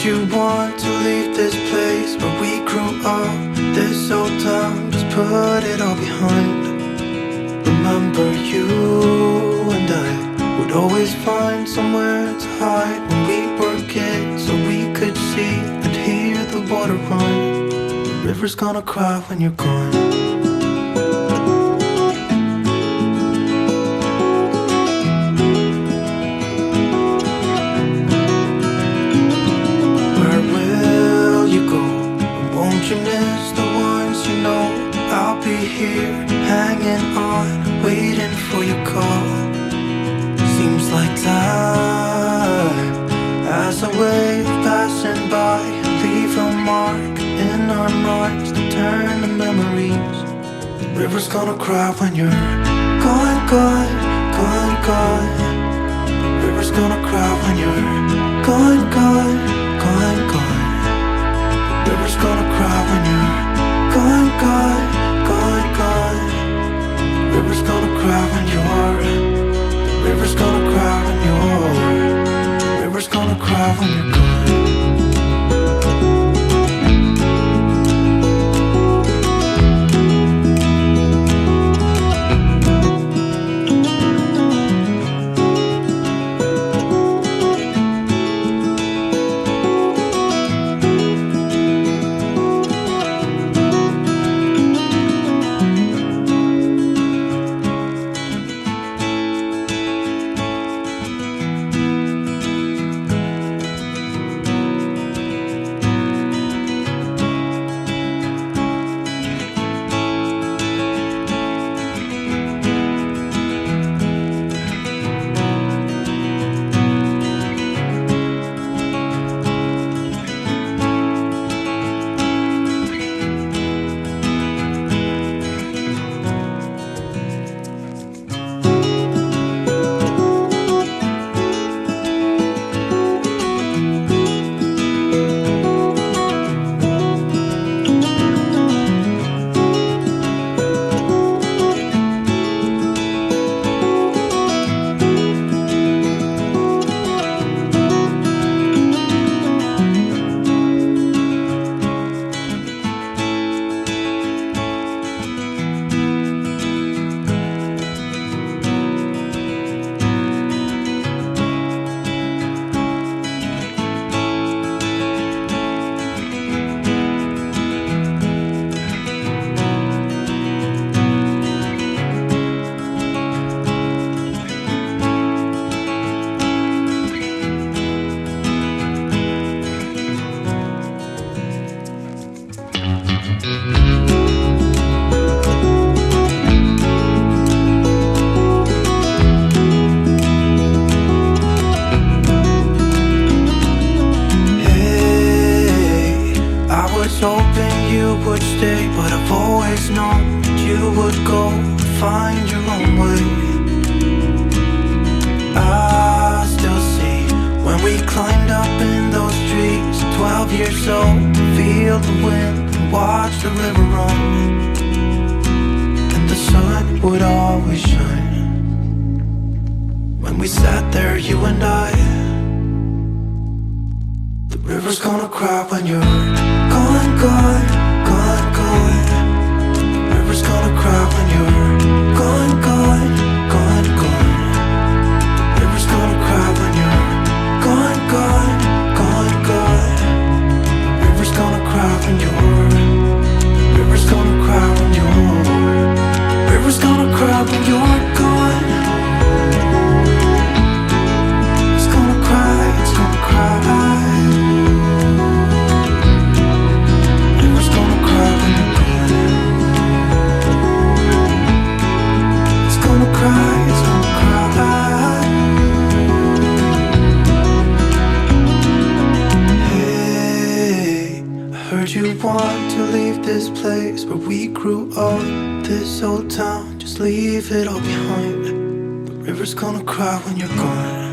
you want to leave this place where we grew up, this old town, just put it all behind. Remember you and I would always find somewhere to hide when we were kids, so we could see and hear the water run. The river's gonna cry when you're gone. You miss the ones you know. I'll be here, hanging on, waiting for your call. Seems like time as a wave passing by, leave a mark in our minds to turn to memories. The river's gonna cry when you're gone, gone, gone, gone. The river's gonna cry when you're gone, gone, gone, gone. River's gonna cry when you're gone, gone, gone, gone. River's gonna cry when you're. River's gonna cry when you're. River's gonna cry when you're gone. Leave it all behind. The river's gonna cry when you're gone.